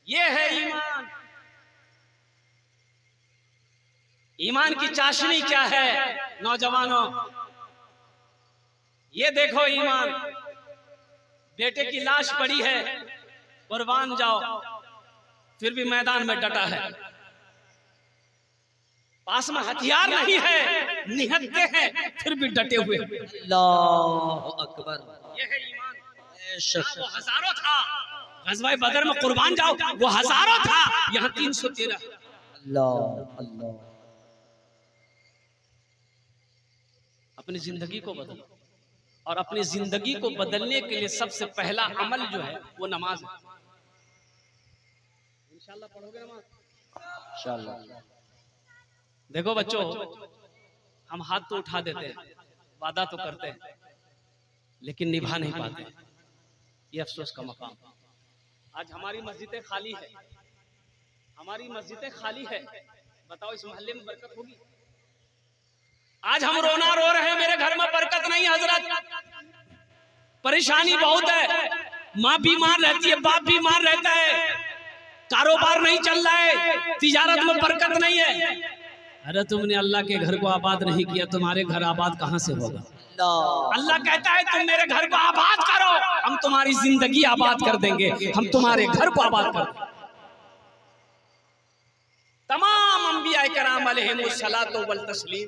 ये है ईमान। ईमान की चाशनी क्या है नौजवानों, ये देखो ईमान। बेटे की लाश पड़ी है, कुर्बान जाओ, फिर भी मैदान में डटा है। पास में हथियार नहीं है, निहत्ते हैं, फिर भी डटे हुए। अल्लाह अकबर। ये है ईमान। वो हजारों था, ग़ज़वा बदर में कुर्बान जाओ, वो हजारों था, यहाँ 313। अल्लाह अल्लाह। अपनी जिंदगी को बदलो, और अपनी जिंदगी को बदलने के लिए सबसे पहला अमल जो है वो नमाज है। इंशाल्लाह पढ़ोगे नमाज? इंशाल्लाह। देखो बच्चों, हम हाथ तो उठा देते हैं, वादा तो करते हैं, लेकिन निभा नहीं पाते। ये अफसोस का मकाम। आज हमारी मस्जिदें खाली है, हमारी मस्जिदें खाली है। बताओ इस मोहल्ले में बरकत होगी? आज हम रोना रो रहे हैं, मेरे घर में बरकत नहीं हजरत। परेशानी बहुत है, माँ बीमार रहती है, बाप बीमार रहता है, कारोबार नहीं चल रहा है, तिजारत में बरकत नहीं है। अरे तुमने अल्लाह के घर को आबाद नहीं किया, तुम्हारे घर आबाद कहाँ से होगा? अल्लाह कहता है तुम मेरे घर को आबाद करो, हम तुम्हारी जिंदगी आबाद कर देंगे, हम तुम्हारे घर को आबाद कर देंगे। तमाम अंबिया कराम अलैहिमुस्सलातु वल तस्लीम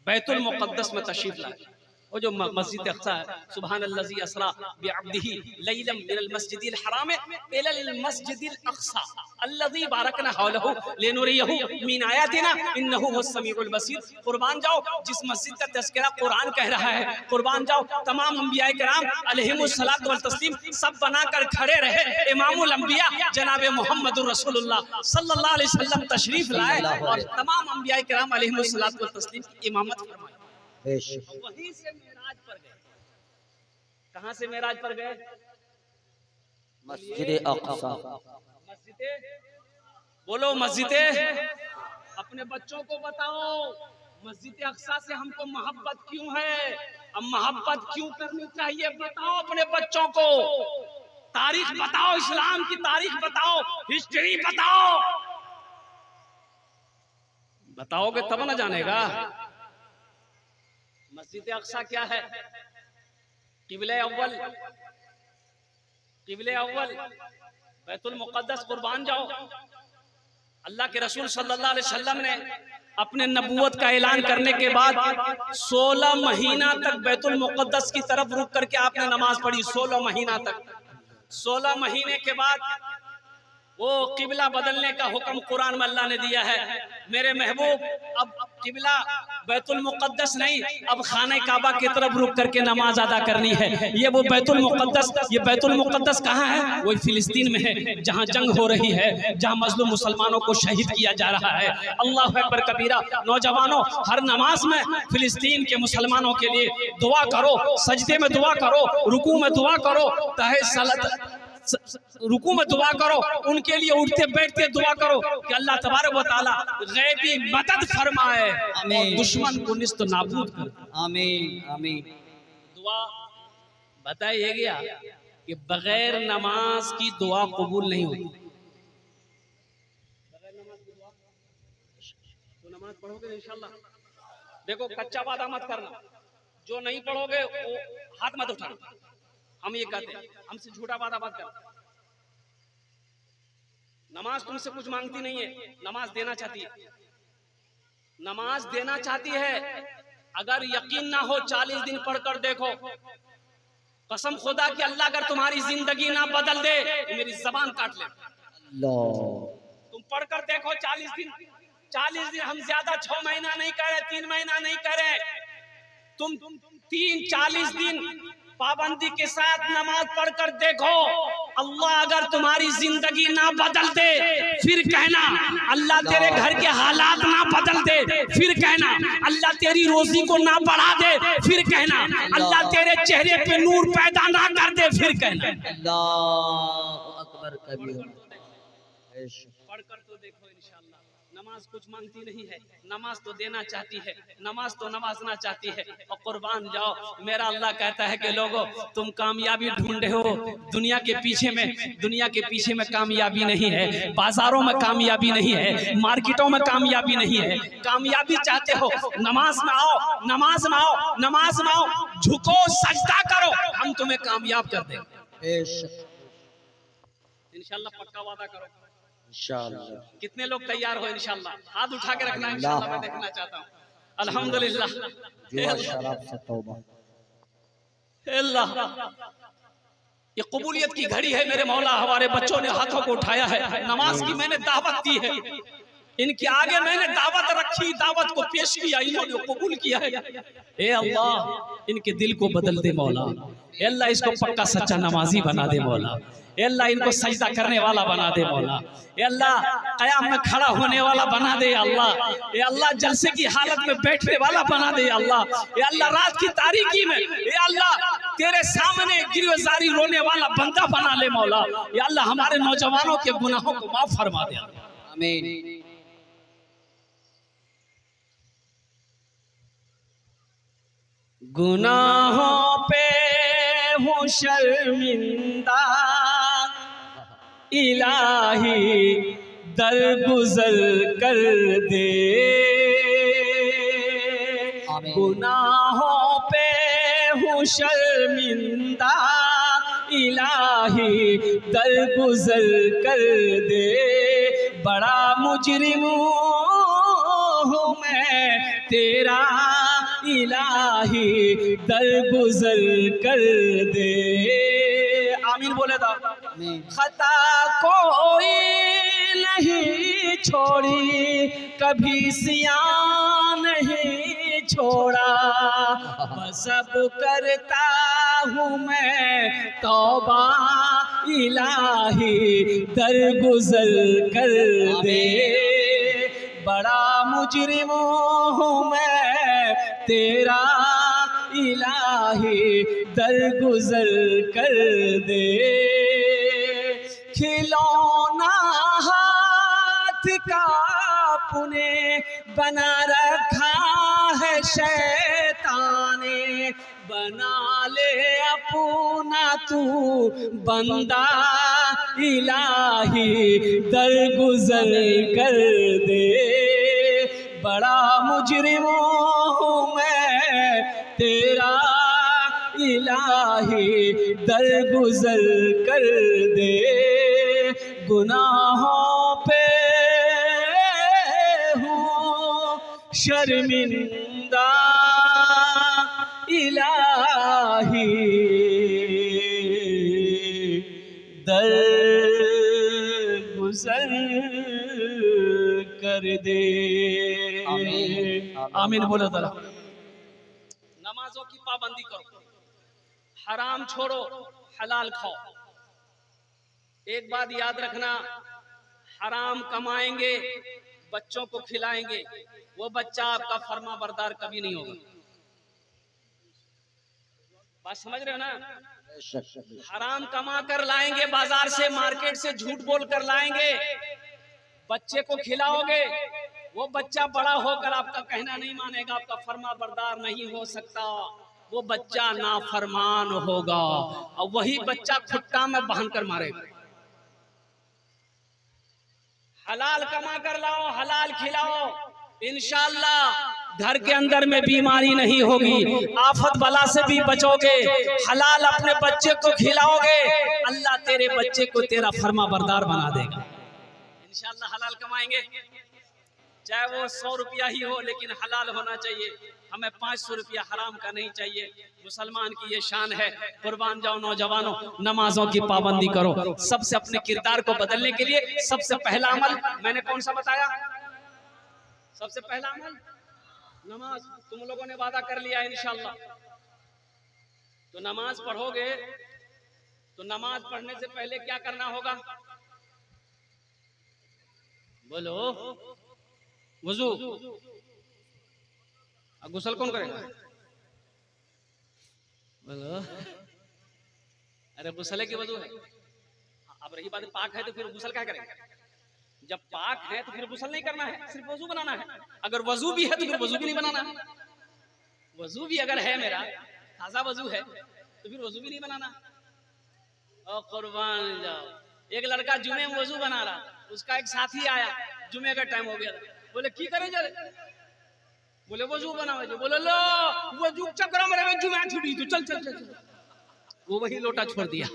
बैतुल मुक़द्दस में तशरीफ लाए। वो जो मस्जिद अक़सा है, सुब्हानल्लज़ी अस्रा बिअब्दिही लैलन मिनल मस्जिदिल हराम इलल मस्जिदिल अक़सा अल्लज़ी बारकना हौलहु लिनुरियहु मिन आयातिना इन्नहु हुवस समीउल बसीर। कुर्बान जाओ, जिस मस्जिद का तज़किरा कुरान कह रहा है, कुर्बान जाओ। तमाम अंबिया किराम अलैहिमुस्सलातु वल तस्लीम सब बनाकर खड़े रहे। इमामुल अंबिया जनाब मुहम्मदुर रसूलुल्लाह सल्लल्लाहु अलैहि वसल्लम तशरीफ लाए और तमाम अंबिया किराम अलैहिमुस्सलातु वल तस्लीम इमामत फरमाई। वहीं से मेराज पर गए। कहां से मेराज पर गए? मस्जिद अक़सा। मस्जिद बोलो, मस्जिद। अपने बच्चों को बताओ मस्जिद अक़सा से हमको मोहब्बत क्यों है, अब मोहब्बत क्यों करनी चाहिए, बताओ अपने बच्चों को। तारीख बताओ, इस्लाम की तारीख बताओ, हिस्ट्री बताओ। बताओगे तब ना जानेगा। मस्जिद अक़सा क्या है? क़िबले अव्वल, क़िबले अव्वल बैतुल मुक़द्दस। कुर्बान जाओ, अल्लाह के रसूल सल्लल्लाहु अलैहि वसल्लम ने अपने नबूवत का ऐलान करने के बाद 16 महीना तक बैतुल मुक़द्दस की तरफ रुक करके आपने नमाज पढ़ी। 16 महीना तक। 16 महीने के बाद वो किबला बदलने का हुक्म कुरान में अल्लाह ने दिया है। मेरे महबूब, अब किबला बैतुल मुक़द्दस नहीं, अब खाने काबा की तरफ रुक करके नमाज अदा करनी है। ये वो बैतुल मुक़द्दस, ये बैतुल मुक़द्दस कहाँ है? वो फिलिस्तीन में है, जहाँ जंग हो रही है, जहाँ मजलूम मुसलमानों को शहीद किया जा रहा है। अल्लाह अकबर कबीरा। नौजवानों, हर नमाज में फिलिस्तीन के मुसलमानों के लिए दुआ करो, सजदे में दुआ करो, रुकू में दुआ करो, तहज्जुद रुकू में दुआ करो, उनके लिए उठते बैठते दुआ करो कि अल्लाह तबारक व तआला गैबी मदद फरमाए और दुश्मन को निस्त नाबूद करे। आमीन आमीन। दुआ बताया गया कि बगैर नमाज की दुआ कबूल नहीं होती। बगैर नमाज की दुआ तो नमाज पढ़ोगे इंशाल्लाह। देखो, कच्चा वादा मत करना, जो नहीं पढ़ोगे वो हाथ मत उठाना। हम ये कहते हैं, हमसे झूठा वादा मत कर। नमाज तुमसे कुछ मांगती नहीं है, नमाज देना चाहती है, नमाज देना चाहती है। अगर यकीन ना हो 40 दिन पढ़कर देखो, कसम खुदा कि अल्लाह अगर तुम्हारी जिंदगी ना बदल दे तो मेरी जबान काट ले। तुम पढ़कर देखो 40 दिन। 40 दिन हम ज्यादा 6 महीना नहीं कह रहे, 3 महीना नहीं कह रहे, तुम 40 दिन पाबंदी के साथ नमाज पढ़कर देखो। अल्लाह अगर तुम्हारी जिंदगी ना बदल दे फिर कहना, अल्लाह तेरे घर के हालात ना बदल दे फिर कहना, अल्लाह तेरी रोजी को ना बढ़ा दे फिर कहना, अल्लाह तेरे चेहरे पे नूर पैदा ना कर दे फिर कहना। अल्लाह अकबर कबीर। पढ़कर तो देखो इंशाअल्लाह। नमाज कुछ मांगती नहीं है, नमाज तो देना चाहती है, नमाज तो नवाजना चाहती है। और कुर्बान जाओ, मेरा अल्लाह कहता है कि लोगों तुम कामयाबी ढूंढे हो दुनिया के पीछे में कामयाबी नहीं है, बाजारों में कामयाबी नहीं है, मार्केटों में कामयाबी नहीं है। कामयाबी चाहते हो, नमाज में आओ, नमाज में आओ, नमाज में आओ, झुको, सजदा करो, हम तुम्हें कामयाब कर देंगे इंशाल्लाह। पक्का वादा करो इंशाअल्लाह। कितने लोग तैयार हो इंशाल्लाह? हाथ उठा के रखना इंशाल्लाह, मैं देखना चाहता हूँ। अल्हम्दुलिल्लाह। जुआ शराब से तौबा। अल्लाह, ये कबूलियत की घड़ी है मेरे मौला। हमारे बच्चों ने हाथों को उठाया है, नमाज की मैंने दावत दी है, इनके आगे मैंने दावत रखी, दावत को पेश किया, इन्होंने कबूल किया है। ए अल्लाह, इनके दिल को बदल दे मौला। ए अल्लाह, इसको पक्का सच्चा नमाजी बना दे मौला। ए अल्लाह, इनको सजदा करने वाला बना दे मौला। ए अल्लाह, क़याम में खड़ा होने वाला बना दे अल्लाह। ए अल्लाह, जलसे की हालत में बैठने वाला बना दे अल्लाह। ए अल्लाह, रात की तारीकी में ए अल्लाह तेरे सामने गिरफ्तारी रोने वाला बंदा बना ले मौला। ए अल्लाह, हमारे नौजवानों के गुनाहों को माफ फरमा दे। आमीन। गुनाहों पे हूँ शर्मिंदा, इलाही दरगुजर कर दे। गुनाहों पे हूँ शर्मिंदा, इलाही दरगुजर कर दे। बड़ा मुजरिम हूँ मैं तेरा, इलाही दरगुजर कर दे। आमीन बोले तो। खता कोई नहीं छोड़ी, कभी सियान नहीं छोड़ा, बस अब करता हूँ मैं तौबा, इलाही दरगुजर कर दे। बड़ा मुजरिम हूँ मैं तेरा, इलाही दरगुजर कर दे। खिलौना हाथ का पुने बना रखा है शैतान ने, बना ले अपना तू बंदा, इलाही दरगुजर कर दे। बड़ा मुजरिम हूँ मैं तेरा, इलाही दरगुजर कर दे। गुनाहों पे हूँ शर्मिंदा, इलाही दरगुजर कर दे। आमीन बोलो जरा। नमाजों की पाबंदी करो, हराम छोड़ो, हलाल खाओ। एक बात याद रखना, हराम कमाएंगे, बच्चों को खिलाएंगे, वो बच्चा आपका फर्मा बरदार कभी नहीं होगा। बात समझ रहे हो ना? हराम कमा कर लाएंगे, बाजार से मार्केट से झूठ बोल कर लाएंगे, बच्चे को खिलाओगे, वो बच्चा बड़ा होकर आपका कहना नहीं मानेगा, आपका फर्मा बरदार नहीं हो सकता, वो बच्चा नाफरमान होगा और वही बच्चा खुट्टा में बांध कर मारेगा। हलाल कमा कर लाओ, हलाल खिलाओ, इंशाअल्लाह घर के अंदर में बीमारी नहीं होगी, आफत बला से भी बचोगे। हलाल अपने बच्चे को खिलाओगे, अल्लाह तेरे बच्चे को तेरा फर्मा बरदार बना देगा। इंशाअल्लाह हलाल कमाएंगे, चाहे वो 100 रुपया ही हो, लेकिन हलाल होना चाहिए। हमें 500 रुपया हराम का नहीं चाहिए। मुसलमान की ये शान है। कुर्बान जाओ नौजवानों, नमाजों की पाबंदी करो। सबसे अपने किरदार को बदलने के लिए सबसे पहला अमल मैंने कौन सा बताया? सबसे पहला अमल नमाज। तुम लोगों ने वादा कर लिया इंशाअल्लाह, तो नमाज पढ़ोगे, तो नमाज पढ़ने से पहले क्या करना होगा? बोलो। वुजू। गुसल कौन करेगा? बोलो। अरे गुसले की वजू है। अब रही बात पाक है तो फिर गुसल क्या करेंगे? जब पाक है तो फिर गुस्ल नहीं करना है, सिर्फ वजू बनाना है। अगर वजू भी है तो फिर वजू भी नहीं बनाना है। वजू भी अगर है मेरा ताजा वजू है तो फिर वजू भी नहीं बनाना। और कुर्बान जाओ, एक लड़का जुमे में वजू बना रहा, उसका एक साथी आया, जुमे का टाइम हो गया, बोले की करे जरे, बोले वजू बनाओ जो, बोले लो वजू चक्कर में रहे जुमे छुड़ी तो चल चल चल, वो वही लोटा छोड़ दिया।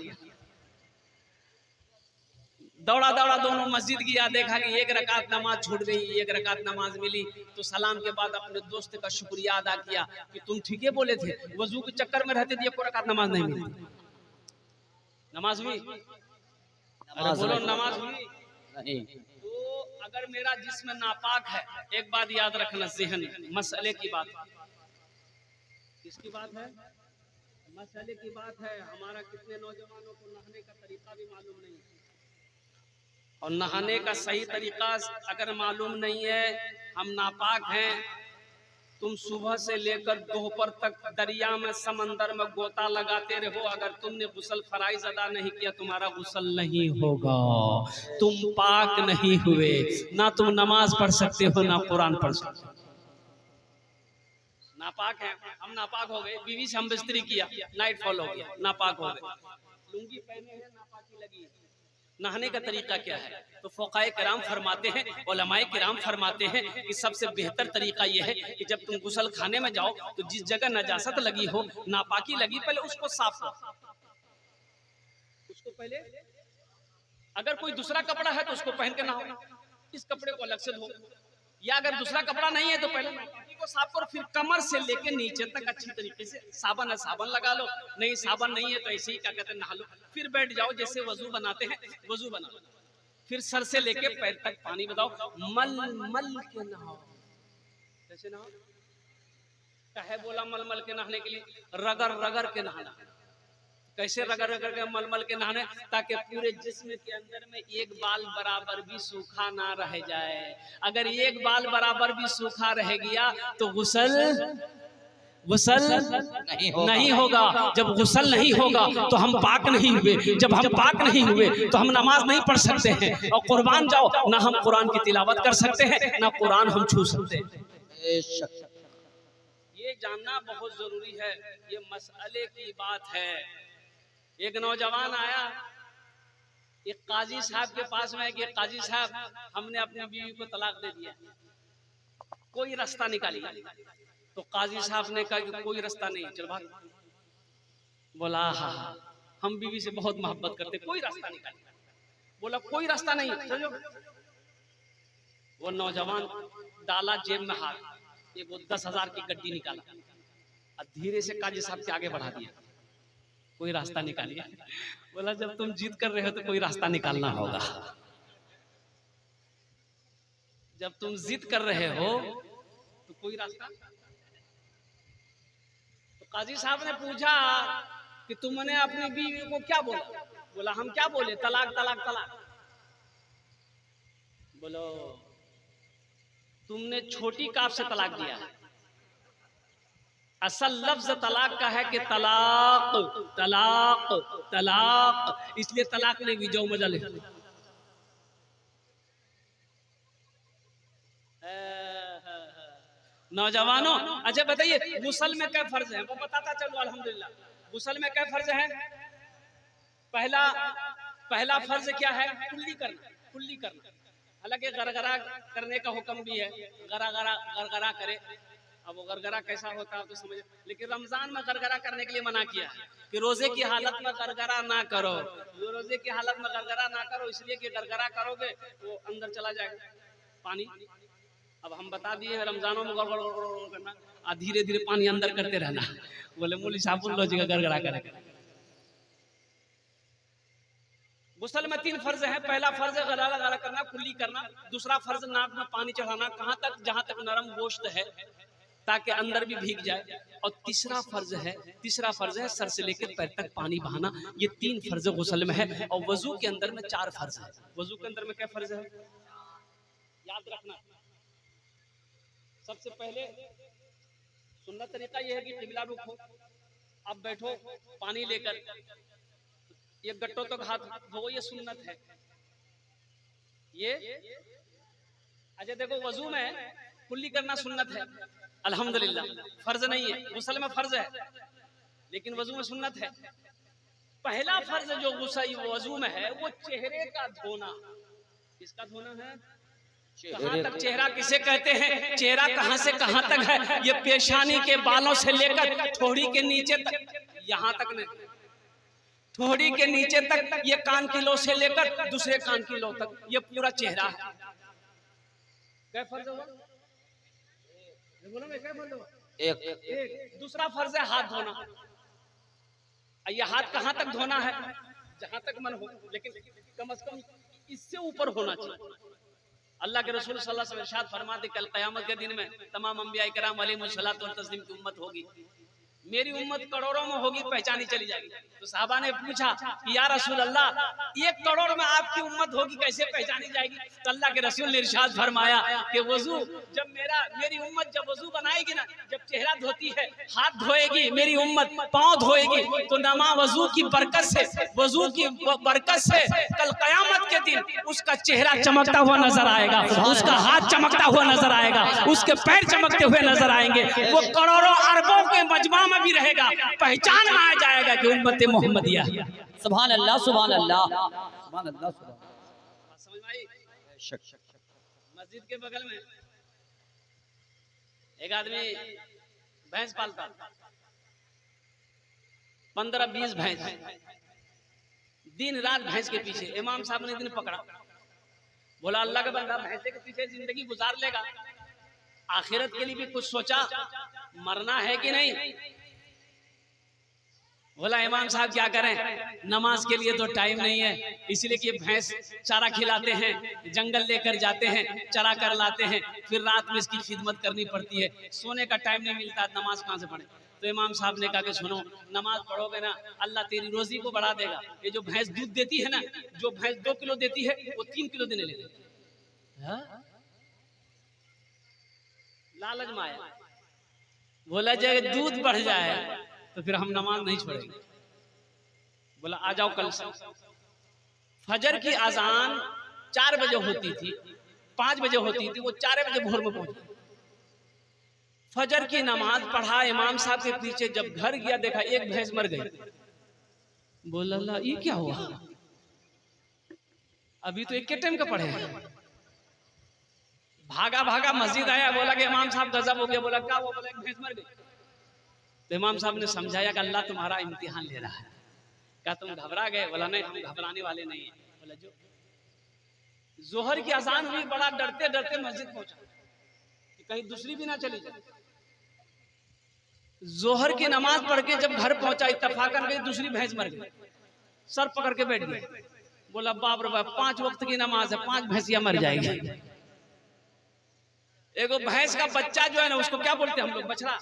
दौड़ा दौड़ा दोनों मस्जिद गया, देखा कि एक रकात नमाज छूट गई, एक रकात नमाज मिली, तो सलाम के बाद अपने दोस्त का शुक्रिया अदा किया कि तुम ठीक है बोले थे, वजू के चक्कर में रहते थे, एक रकात नमाज नहीं मिली। नमाज हुई? अरे बोलो नमाज हुई नहीं। तो अगर मेरा जिस्म नापाक है, एक बात याद रखना ज़हन में, मसले की बात, किसकी बात है? मसले की बात है। हमारा कितने नौजवानों को नहाने का तरीका भी मालूम नहीं है, और नहाने का सही तरीका अगर मालूम नहीं है, हम नापाक हैं, तुम सुबह से लेकर दोपहर तक दरिया में समंदर में गोता लगाते रहो, अगर तुमने गुस्ल फराइज अदा नहीं किया तुम्हारा गुस्ल नहीं होगा, तुम पाक नहीं हुए, ना तुम नमाज पढ़ सकते हो ना कुरान पढ़ सकते हो। नापाक है, हम नापाक हो गए, बीवी से हम बिस्तरी किया, नाइट फॉल हो गया, नापाक हो गए, लुंगी पहने हैं, नापाकी लगी। नहाने का तरीका क्या है? तो फ़ुक़हाए किराम फरमाते हैं, उलमाए किराम फरमाते हैं कि सबसे बेहतर तरीका यह है कि जब तुम गुस्ल खाने में जाओ तो जिस जगह नजासत लगी हो, नापाकी लगी, पहले उसको साफ करो, उसको पहले, अगर कोई दूसरा कपड़ा है तो उसको पहन के नहाओ, इस कपड़े को अलग से धो, या अगर दूसरा कपड़ा नहीं है तो पहले नापाकी को साफ करो, फिर कमर से लेके नीचे तक अच्छी तरीके से, साबन है साबन लगा लो, नहीं साबन नहीं है तो ऐसे ही क्या कहते हैं नहा लो, फिर बैठ जाओ जैसे वजू बनाते हैं वजू बना लो, फिर सर से लेके पैर तक पानी बताओ, मल मल के नहाओ। कैसे नहाओ? कहे बोला मल मल के नहाने के लिए, रगड़ रगड़ के नहाना। कैसे रगड़ रगड़ के मल मल के नहाने? ताकि पूरे जिस्म के अंदर में एक बाल बराबर भी सूखा ना रह जाए, अगर एक बाल बराबर भी सूखा रह गया तो गुस्ल नहीं होगा। जब गुस्ल नहीं होगा तो हम पाक नहीं हुए, जब हम पाक नहीं हुए तो हम नमाज नहीं पढ़ सकते हैं, और कुर्बान जाओ, ना हम कुरान की तिलावत कर सकते हैं ना कुरान हम छू सकते हैं। ये जानना बहुत जरूरी है, ये मसले की बात है। एक नौजवान आया एक काजी साहब के पास में कि काजी साहब, हमने अपनी बीवी को तलाक दे दिया, कोई रास्ता निकालिए। तो काजी साहब ने कहा कि कोई रास्ता नहीं, चल भाग। बोला हाँ हम बीवी से बहुत मोहब्बत करते, कोई रास्ता निकालिए। बोला कोई रास्ता नहीं, चलो। वो नौजवान डाला जेब में हाथ, एक 10,000 की गड्डी निकाला और धीरे से काजी साहब के आगे बढ़ा दिया, कोई रास्ता निकालिए। बोला जब तुम जिद कर रहे हो तो कोई रास्ता निकालना होगा, जब तुम जिद कर रहे हो तो कोई रास्ता। तो काजी साहब ने पूछा कि तुमने अपनी बीवी को क्या बोला? बोला हम क्या बोले, तलाक तलाक तलाक। बोलो तुमने छोटी काफ से तलाक दिया, असल लफ्ज तलाक का है कि तलाक तलाक तलाक, इसलिए तलाक नहीं भी जाओ मजा ले। नौजवानों अच्छा बताइए गुस्ल में क्या फर्ज है, वो बताता चलो अल्हम्दुलिल्लाह। गुस्ल में क्या फर्ज है? पहला फर्ज क्या है? कुल्ली करना, कुल्ली करना। हालांकि गरगरा करने का हुक्म भी है, गरगरा करे। अब वो गरगरा कैसा होता है तो समझ, लेकिन रमजान में गरगरा करने के लिए मना किया है कि रोजे की हालत में गरगरा ना करो, रोजे की हालत में गरगरा ना करो, इसलिए कि गरगरा करोगे वो अंदर चला जाएगा पानी। अब हम बता दिए हैं रमजानों में गड़गड़ करना और धीरे धीरे पानी अंदर करते रहना। बोले मौलवी साहब बोल लो जी गरगरा करेगा। गुस्ल में 3 फर्ज है, पहला फर्ज है गरगरा करना, कुल्ली करना। दूसरा फर्ज नाक में पानी चढ़ाना, कहाँ तक? जहां तक नरम गोश्त है, ताकि अंदर भी भीग जाए। और तीसरा फर्ज है सर से लेकर पैर तक पानी बहाना। ये 3 फर्ज गुस्ल में है। और वजू के अंदर में 4 फर्ज है। वजू के अंदर में क्या फर्ज है याद रखना। सबसे पहले सुन्नत तरीका यह है कि किबला रुख हो, अब बैठो पानी लेकर, ये गट्टों तक हाथ धो, ये सुन्नत है। ये अच्छा देखो, वजू में कुल्ली करना सुन्नत है, अल्हम्दुलिल्लाह, फर्ज नहीं है। गुस्ल में फर्ज है लेकिन वजू में सुन्नत है। पहला फर्ज जो वजू में है वो चेहरे का धोना। किसका धोना है? कहाँ तक चेहरा किसे कहते हैं? चेहरा कहाँ से कहाँ तक है? ये पेशानी के बालों से लेकर ठोड़ी के नीचे तक, यहाँ तक नहीं, ठोड़ी के नीचे तक, ये कान की लो से लेकर दूसरे कान की लो तक, ये पूरा चेहरा है। क्या फर्ज हुआ? बोलो मैं क्या फर्ज हुआ? एक। दूसरा फर्ज है हाथ धोना। ये हाथ कहाँ तक धोना है? जहां तक मन हो, लेकिन कम से कम इससे ऊपर होना चाहिए। अल्लाह के रसूल सल्लल्लाहु अलैहि वसल्लम इरशाद फरमाते, कल क़यामत के दिन में तमाम अंबिया किराम अलैहिमुस्सलातु व तस्लीम की उम्मत होगी, मेरी उम्मत करोड़ों में होगी, पहचानी चली जाएगी। तो साहबा ने पूछा कि या रसूल अल्लाह, 1 करोड़ में आपकी उम्मत होगी, कैसे पहचानी जाएगी? तो अल्लाह के रसूल ने इरशाद फरमाया कि वजू जब मेरी उम्मत जब वजू बनाएगी ना, जब चेहरा धोती है, हाथ धोएगी मेरी उम्मत, पांव धोएगी, तो नमा वजू की बरकत से, वजू की बरकत से कल कयामत के दिन उसका चेहरा चमकता हुआ नजर आएगा, उसका हाथ चमकता हुआ नजर आएगा, उसके पैर चमकते हुए नजर आएंगे। वो करोड़ों अरबों के मजमा में भी रहेगा, पहचान में आ जाएगा कि उम्मत मोहम्मदिया। सुभान अल्लाह, सुभान अल्लाह, सुभान अल्लाह, सुभान। समझ में आई? मस्जिद के बगल में एक आदमी भैंस पालता, 15-20 भैंस, दिन रात भैंस के पीछे। इमाम साहब ने दिन पकड़ा, बोला अल्लाह का बंदा भैंसे के पीछे जिंदगी गुजार लेगा, आखिरत के लिए भी कुछ सोचा, मरना है कि नहीं? बोला इमाम साहब क्या करें, नमाज के लिए तो टाइम नहीं है, इसलिए कि भैंस चारा खिलाते हैं, जंगल लेकर जाते हैं, चरा कर लाते हैं, फिर रात में इसकी खिदमत करनी पड़ती है, सोने का टाइम नहीं मिलता, नमाज कहाँ से पढ़े? तो इमाम साहब ने कहा कि सुनो, नमाज पढ़ोगे ना, अल्लाह तेरी रोजी को बढ़ा देगा। ये जो भैंस दूध देती है ना, जो भैंस 2 किलो देती है वो 3 किलो देने लगे। लालच माया। बोला जब दूध बढ़ जाए तो फिर हम नमाज नहीं छोड़ेंगे। बोला आ जाओ कल से। फजर की अजान 4 बजे होती थी, 5 बजे होती थी, वो 4 बजे भोर में पहुंचे। फजर की नमाज पढ़ा इमाम साहब के पीछे, जब घर गया देखा एक भैंस मर गई। बोला अल्लाह ये क्या हुआ, अभी तो 1 टाइम का पढ़े हैं। भागा भागा मस्जिद आया, बोला कि इमाम साहब गजब हो गया। बोला क्या हुआ? बोला एक भैंस मर गई। तो इमाम साहब ने समझाया कि अल्लाह तुम्हारा इम्तिहान ले रहा है। क्या तुम घबरा गए? बोला नहीं, हम घबराने वाले नहीं है। बोला जो जोहर की अजान हुई, बड़ा डरते डरते मस्जिद पहुंचा कि कहीं दूसरी भी ना चली जाए। जोहर की नमाज पढ़ के जब घर पहुंचा, इत्तफाकन गई दूसरी भैंस मर गई, सर पकड़ के बैठ गई। बोला बाप रे बाप, 5 वक्त की नमाज है, 5 भैंसियां मर जाएगी। एगो भैंस का बच्चा जो है ना, उसको क्या बोलते हैं हम लोग? बछड़ा।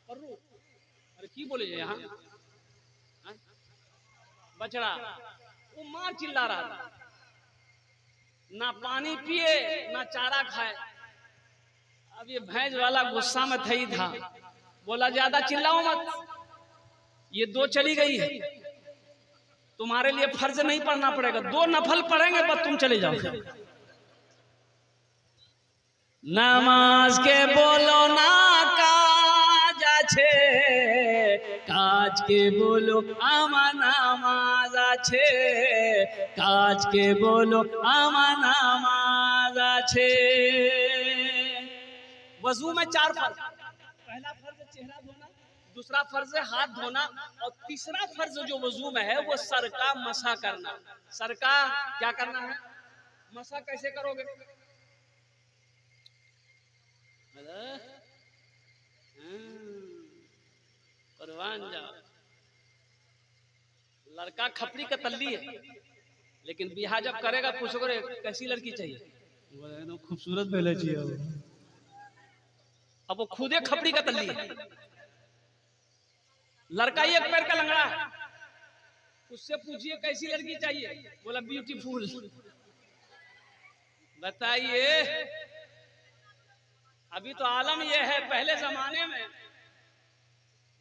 अरे की बोले यहाँ? बछड़ा। वो मां चिल्ला रहा था, ना पानी पिए ना चारा खाए। अब ये भैंस वाला गुस्सा में थई था, बोला ज्यादा चिल्लाओ मत, ये 2 चली गई है, तुम्हारे लिए फर्ज नहीं पढ़ना पड़ेगा, 2 नफल पढ़ेंगे बस तुम चले जाओ। नमाज के बोलो ना काज আছে, काज के बोलो आमा नामाज আছে, काज के बोलो आमा नामाज আছে। वजू में 4 फर्ज, पहला फर्ज चेहरा धोना, दूसरा फर्ज हाथ धोना, और तीसरा फर्ज जो वजू में है वो सर का मसा करना। सर का क्या करना है? मसा कैसे करोगे? कुर्बान जाओ, लड़का खपरी का तल्ली है, लेकिन बिहा जब करेगा पूछोगे कैसी लड़की चाहिए? एकदम खूबसूरत पहले चाहिए। अब वो खुदे खपरी का तल्ली है। लड़का 1 पैर का लंगड़ा है, उससे पूछिए कैसी लड़की चाहिए? बोला ब्यूटीफुल। बताइए, अभी तो आलम यह है, पहले जमाने में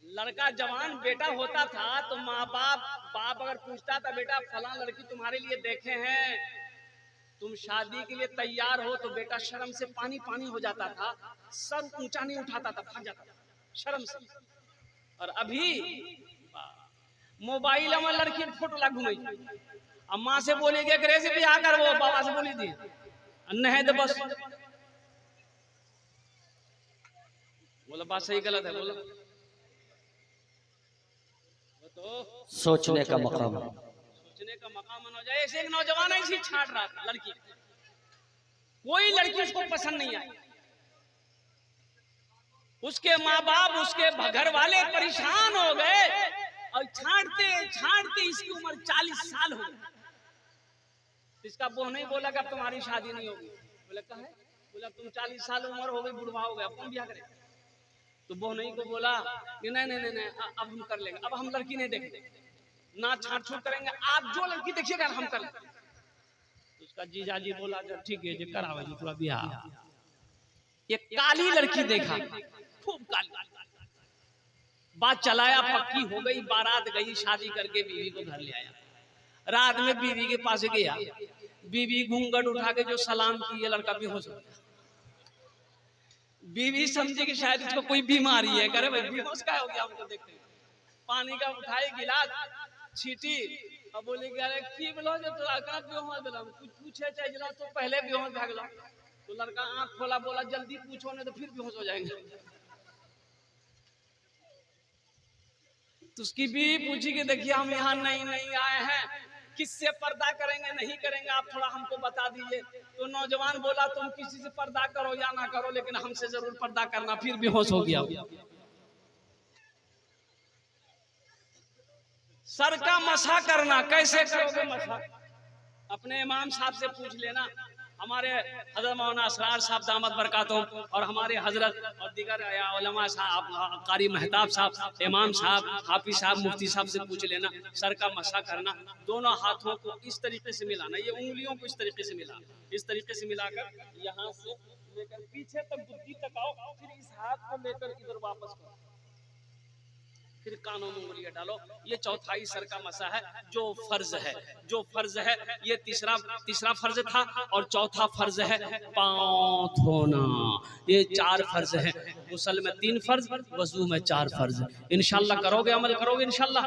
लड़का जवान बेटा होता था तो बाप अगर पूछता था बेटा फलां लड़की तुम्हारे लिए देखे हैं, तुम शादी के लिए तैयार हो तो बेटा शर्म से पानी पानी हो जाता था, सर ऊंचा नहीं उठाता था, भाग जाता था शर्म से। और अभी मोबाइल में लड़की फोटो ला घूमे, अम्मा से बोलेगे कि रेसिपी आकर वो बाबा से बोली थी नहीं तो बस बोला बात सही गलत है, बोलो तो सोचने का मकाम, सोचने का मकाम हो जाए। ऐसे एक नौजवान ऐसी छाट रहा था लड़की, कोई लड़की उसको पसंद नहीं आई, उसके माँ बाप उसके घर वाले परेशान हो गए और छांटते छांटते इसकी उम्र 40 साल हो गई। इसका बहू नहीं बोला कि अब तुम्हारी शादी नहीं होगी, बोला कहा है, बोला तुम 40 साल उम्र हो गई, बुढ़वा हो गया, अब तुम ब्याह करें। तो बहू नहीं को बोला कि नहीं नहीं नहीं अब हम कर लेंगे, अब हम लड़की नहीं देखेंगे ना छाट छूट करेंगे, आप जो लड़की देखिएगा हम कर लेंगे। तो उसका जीजाजी बोला जब ठीक है जी करावे जी थोड़ा ब्याह। ये काली लड़की देखा, खूब काली, बात चलाया, पक्की हो गई, बारात गई, शादी करके बीवी को घर ले आया। रात में बीवी के पास गया, बीवी घूंघट उठा के जो सलाम की, ये लड़का बेहोश हो गया। बीवी समझी कि शायद इसको कोई बीमारी है, करे भाई बेहोश का हो गया, हमको देखते पानी का उठाए गिलास छीटी और बोले कि अरे की बोलो जो तोरा का बेहोश भेला, कुछ पूछे चाहे जला तो पहले बेहोश भाग लो। तो लड़का आंख खोला, बोला जल्दी पूछो नहीं तो फिर बेहोश हो जाएंगे। तो उसकी बीवी पूछी कि देखिए हम यहाँ नहीं नहीं आए हैं, किससे पर्दा करेंगे नहीं करेंगे आप थोड़ा हमको बता दीजिए। तो नौजवान बोला तुम किसी से पर्दा करो या ना करो लेकिन हमसे जरूर पर्दा करना। फिर बेहोश हो गया। सर का मसा करना कैसे करोगे मसा? अपने इमाम साहब से पूछ लेना। हमारे हजरत मौलाना असरार साहब दामद बरकातुहू और हमारे हजरत और दीगर उलमा साहब, कारी मेहताब साहब, इमाम साहब, हाफिज साहब, मुफ्ती साहब से पूछ लेना। सर का मसा करना, दोनों हाथों को इस तरीके से मिलाना, ये उंगलियों को इस तरीके से मिलाना, इस तरीके से मिलाकर यहाँ से लेकर पीछे तक बुद्धि तक आओ, फिर इस हाथ को लेकर इधर वापस करो, फिर कानों में उंगलियां डालो। ये चौथाई सर का मसा है जो फर्ज है, जो फर्ज है। ये तीसरा फर्ज था और चौथा फर्ज है पांव धोना। ये 4 फर्ज है। गुस्ल में 3 फर्ज, वजू में 4 फर्ज। इंशाल्लाह करोगे, अमल करोगे इंशाल्लाह।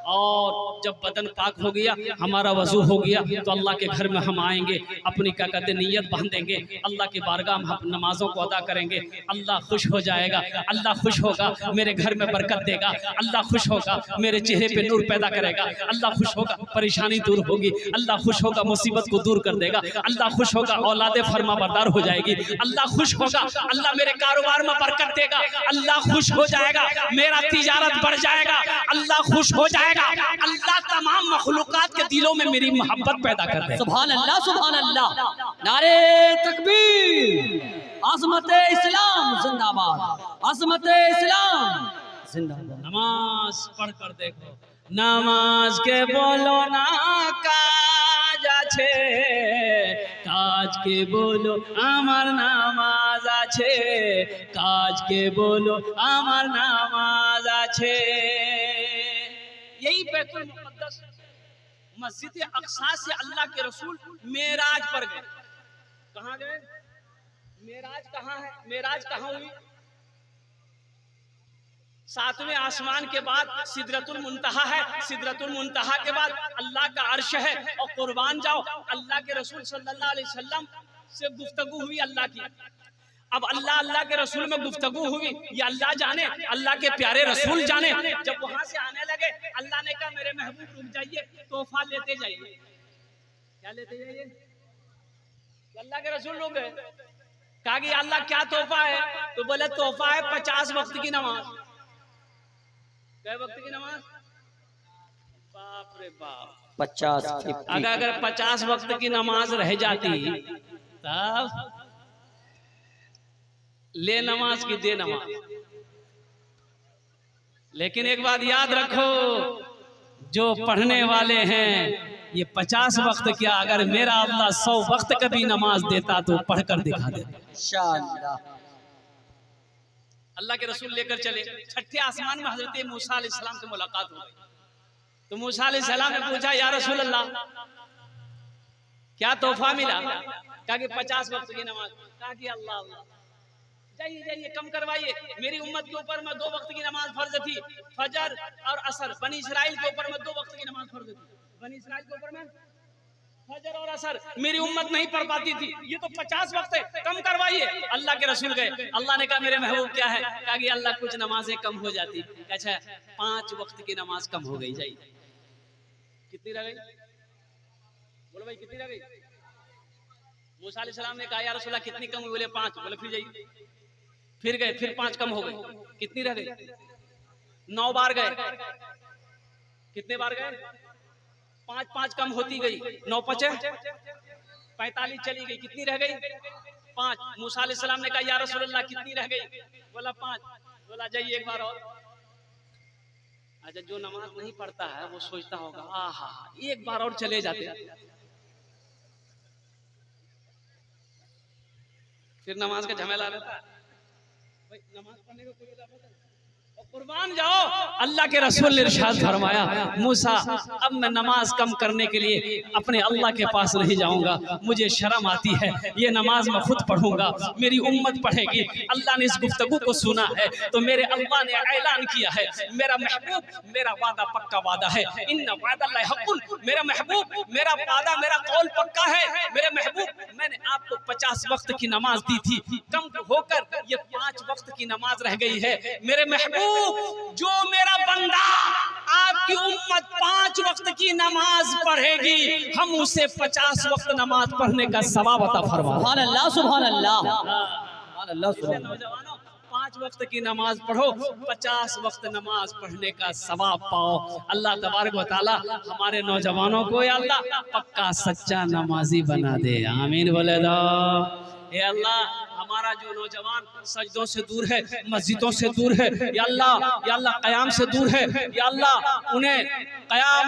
और जब बदन पाक हो गया, हमारा वजू हो गया, तो अल्लाह के घर में हम आएंगे, अपनी क्या कहते नीयत बांधेंगे, अल्लाह की बारगाह में हम नमाजों को अदा करेंगे। अल्लाह खुश हो जाएगा, अल्लाह खुश होगा, मेरे घर में बरकत देगा, अल्लाह खुश होगा, मेरे चेहरे पे नूर पैदा करेगा, अल्लाह खुश होगा, परेशानी दूर होगी, अल्लाह खुश होगा, मुसीबत को दूर कर देगा, अल्लाह खुश होगा, औलादे फरमा बरदार हो जाएगी, अल्लाह खुश होगा, अल्लाह मेरे कारोबार में बरकत देगा, अल्लाह खुश हो जाएगा, मेरा तिजारत बढ़ जाएगा, अल्लाह खुश हो जाएगा, अल्लाह तमाम मखलूकात के दिलों में मेरी मोहब्बत पैदा कर दे। सुभान अल्लाह, सुभान अल्लाह, नारे तकबीर, अज़मत इस्लाम जिंदाबाद, अज़मत इस्लाम जिंदाबाद। नमाज पढ़ कर देखो, नमाज के बोलो ना काज आछे, काज के बोलो आमार नामाज आछे, काज के बोलो आमार नामाज आछे। यही बैतुल मुक़द्दस मस्जिद अक़सा से अल्लाह के रसूल मेराज पर गए। कहाँ गए? मेराज कहाँ है? मेराज कहाँ हुई? 7वें आसमान के बाद सिदरतुल मुंतहा है, सिदरतुल मुंतहा के बाद अल्लाह का अर्श है। और कुर्बान जाओ, अल्लाह के रसूल सल्लल्लाहु अलैहि वसल्लम से गुफ्तगू हुई अल्लाह की। अब अल्लाह के रसूल में गुफ्तगू हुई, ये अल्लाह जाने, अल्लाह के प्यारे रसूल जाने। जब वहां से आने लगे, अल्लाह ने कहा मेरे महबूब रुक जाइए, तोहफा लेते जाइए। क्या लेते जाइए? अल्लाह के रसूल लोग गए, कहा कि अल्लाह क्या तोहफा है? तो बोले तोहफा है 50 वक्त की नमाज। कै वक्त की नमाज? बाप रे बाप, 50। अगर 50 वक्त की नमाज रह जाती तब ले नमाज की दे नमाज। लेकिन एक बात याद रखो, जो पढ़ने वाले हैं ये 50 वक्त क्या, अगर मेरा अल्लाह 100 वक्त कभी नमाज देता तो पढ़कर दिखा देता। इंशाअल्लाह। अल्लाह के रसूल लेकर चले, 6ठे आसमान में हजरत मूसा अलैहिस्सलाम से मुलाकात हो गई। तो मूसा अलैहिस्सलाम ने पूछा या रसूल अल्लाह क्या तोहफा मिला? कहा कि 50 वक्त की नमाज। कहा कि अल्लाह अल्लाह, जाइए जाइए कम करवाइए। मेरी उम्मत के ऊपर में 2 वक्त की नमाज फर्ज थी, फजर और असर। बनी इसराइल के ऊपर में 2 वक्त की नमाज फर्ज थी, बनी इसराइल के ऊपर में फजर और असर। मेरी उम्मत नहीं पढ़ पाती थी, ये तो 50 वक्त है, कम करवाइए। अल्लाह के रसूल गए, अल्लाह ने कहा मेरे महबूब क्या है? कहा कि अल्लाह कुछ नमाजें कम हो जाती। अच्छा 5 वक्त की नमाज कम हो गई। जाइए कितनी रह गई? बोलो भाई कितनी रह गई? मूसा अलैहिस्सलाम ने कहा या रसूल अल्लाह कितनी कम हुई? बोले 5। बोले फिर जाइए, फिर गए, फिर 5 कम हो गई। कितनी रह गई? 9 बार गए। कितने बार गए? 5 कम होती गई। 9 5 45 चली गई। कितनी रह गई? 5। मूसा अलैहिस्सलाम ने कहा या रसूल अल्लाह कितनी रह गई? बोला 5। बोला जाइए एक बार और। अच्छा जो नमाज नहीं पढ़ता है वो सोचता होगा आहा एक बार और चले जाते, फिर नमाज का झमेला रहता है। भाई नमाज पढ़ने का कोई इरादा नहीं। कुर्बान जाओ, अल्लाह के रसूल ने इरशाद फरमाया मूसा अब मैं नमाज कम करने के लिए अपने अल्लाह के पास नहीं जाऊंगा, मुझे शर्म आती है, ये नमाज मैं खुद पढ़ूंगा, मेरी उम्मत पढ़ेगी। अल्लाह ने इस गुफ्तगू को सुना है तो मेरे अल्लाह ने ऐलान किया है मेरा महबूब मेरा वादा पक्का वादा है, इन्ना वादल्लाहि हक़्क़ुन, मेरा महबूब मेरा वादा मेरा कौल पक्का है। मेरे महबूब मैंने आपको 50 वक्त की नमाज दी थी, कम होकर ये 5 वक्त की नमाज रह गई है। मेरे महबूब जो मेरा बंदा आपकी उम्मत 5 वक्त की नमाज पढ़ेगी, हम उसे 50 वक्त नमाज पढ़ने का सवाब अता फरमा। सुभान अल्लाह, सुभान अल्लाह, सुभान अल्लाह, सुभान अल्लाह। नौजवानों 5 वक्त की नमाज पढ़ो, 50 वक्त नमाज पढ़ने का सवाब पाओ। अल्लाह तबारक व तआला हमारे नौजवानों को या अल्लाह पक्का सच्चा नमाजी बना दे, आमीन बोले दो। या अल्लाह हमारा जो नौजवान सजदों से दूर है, मस्जिदों से दूर है, या अल्लाह क़याम से दूर है, या अल्लाह उन्हें क़याम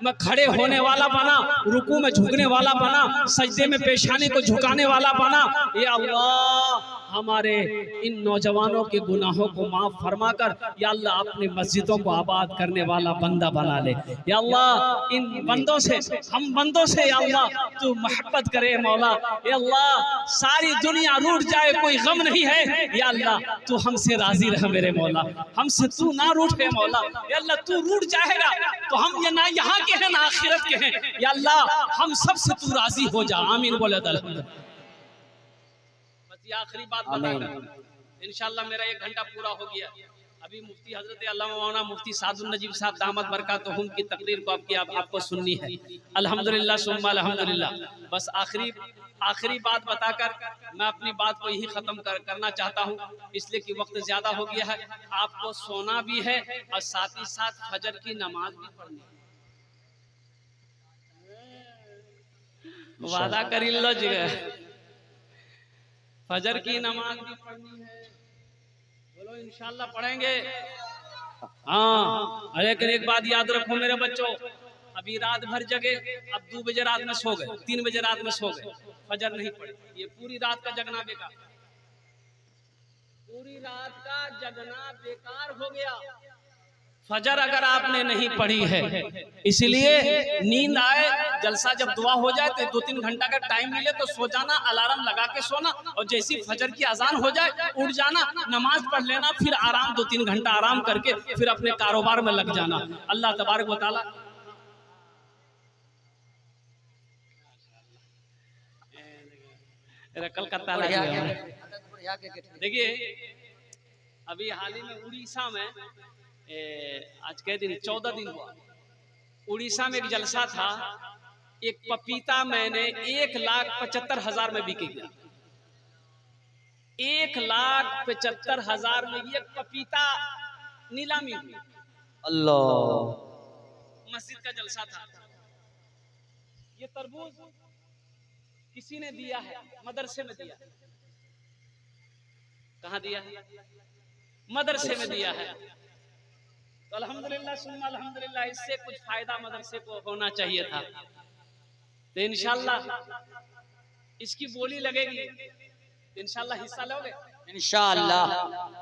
में खड़े होने वाला बना, रुकू में झुकने वाला बना, सजदे में पेशानी को झुकाने वाला बना। या अल्लाह हमारे इन नौजवानों के गुनाहों को माफ फरमा कर या अल्लाह अपनी मस्जिदों को आबाद करने वाला बंदा बना ले। या अल्लाह इन बंदों से हम बंदों से या अल्लाह तू मोहब्बत करे मौला। या अल्लाह सारी दुनिया रूठ जाए कोई गम नहीं है, या अल्लाह तू हमसे राजी रह मेरे मौला, हमसे तू ना रूठे मौला। या अल्लाह तू रूठ जाएगा तो हम ये ना यहाँ के हैं ना आखिरत के हैं। या अल्लाह हम सबसे तू राजी हो जा, आमीन बोले। बस ये आखिरी बात बताकर इंशाअल्लाह मेरा 1 घंटा पूरा हो गया। अभी मुफ्ती हजरत अल्लामा मौलाना मुफ्ती सादुल नजीब साहब दामत बरकातहुम की तकरीर को आपको सुननी है। अल्हम्दुलिल्लाह सुम्मा अल्हम्दुलिल्लाह। बस आखिरी बात बताकर मैं अपनी बात को यही ख़त्म करना चाहता हूँ, इसलिए कि वक्त ज़्यादा हो गया है। आपको सोना भी है और साथ ही साथ फजर की नमाज भी पढ़नी है। वादा करी लो जगह फजर की नमाज भी पढ़नी है। बोलो इंशाल्लाह पढ़ेंगे। हाँ लेकिन एक बात याद रखो मेरे बच्चों, अभी रात भर जगे, अब 2 बजे रात में सो गए, 3 बजे रात में सो गए, फजर नहीं पड़ी, ये पूरी रात का जगना बेकार, पूरी रात का जगना बेकार हो गया। फजर अगर आपने नहीं पढ़ी है, इसलिए नींद आए, जलसा जब दुआ हो जाए तो 2-3 घंटा का टाइम मिले तो सो जाना, अलार्म लगा के सोना, और जैसी फजर की अजान हो जाए उठ जाना, नमाज पढ़ लेना, फिर आराम 2-3 घंटा आराम करके फिर अपने कारोबार में लग जाना। अल्लाह तबारक व तआला कलकत्ता देखिए, अभी हाल ही में उड़ीसा में आज के दिन 14 दिन हुआ, उड़ीसा में एक जलसा था। एक पपीता मैंने 1,75,000 में बिक गया। 1,75,000 में ये पपीता नीलामी हुई। अल्लाह, मस्जिद का जलसा था। ये तरबूज किसी ने दिया है, मदरसे में दिया। कहाँ दिया है? मदरसे में दिया है। तो अल्हम्दुलिल्लाह सुन्ना अल्हम्दुलिल्लाह, इससे कुछ फायदा मदरसे को होना चाहिए था। तो इंशाल्लाह इसकी बोली लगेगी, इंशाल्लाह हिस्सा लोगे? इंशाअल्लाह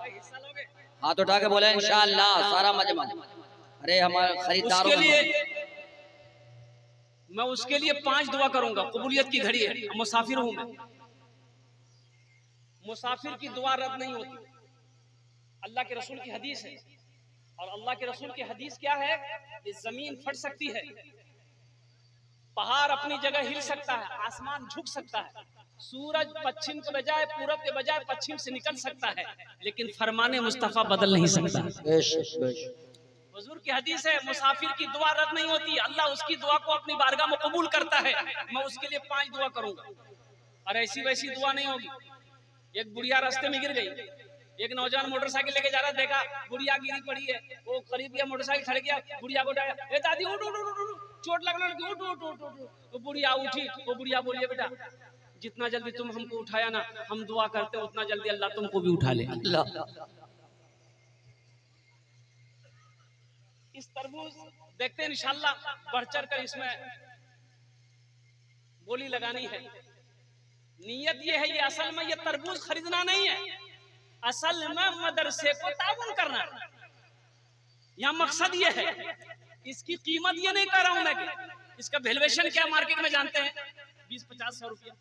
हिस्सा लोगे? हाथ उठा के बोले इंशाअल्लाह, सारा मजमा। अरे हमारे खरीदारों उसके लिए मैं उसके लिए 5 दुआ करूंगा। कबूलियत की घड़ी है, मुसाफिर हूं मैं, मुसाफिर की दुआ रद्द नहीं होती। अल्लाह के रसूल की हदीस है, और अल्लाह के रसूल की हदीस क्या है कि जमीन फट सकती है, पहाड़ अपनी जगह हिल सकता है, आसमान झुक सकता है, सूरज पश्चिम के बजाय पूरब के बजाय पश्चिम से निकल सकता है, लेकिन फरमाने मुस्तफा बदल नहीं सकता। हुजूर की हदीस है, मुसाफिर की दुआ रद्द नहीं होती, अल्लाह उसकी दुआ को अपनी बारगाह में कबूल करता है। मैं उसके लिए 5 दुआ करूंगा, और ऐसी वैसी दुआ नहीं होगी। एक बुढ़िया रास्ते में गिर गई, एक नौजवान मोटरसाइकिल लेके जा रहा, देखा बुढ़िया गिरी पड़ी है, वो करीब गया, मोटरसाइकिल खड़ गया, बुढ़िया को उठाया, ए दादी उठ उठ उठ उठ, चोट लगने लगी, उठ उठ उठ उठ। वो बुढ़िया उठी, वो बुढ़िया बोलिए बेटा जितना जल्दी तुम हमको उठाया ना, हम दुआ करते उतना जल्दी अल्लाह तुमको भी उठा ले। इस तरबूज देखते हैं इंशाल्लाह बढ़ चढ़ कर इसमें बोली लगानी है। नियत ये है, ये असल में ये तरबूज खरीदना नहीं है, असल में मदरसे को ताउन करना है। यहाँ मकसद ये है, इसकी कीमत ये नहीं कर रहा हूं मैं कि इसका वैल्यूएशन क्या मार्केट में जानते हैं 20-50-100 रुपया।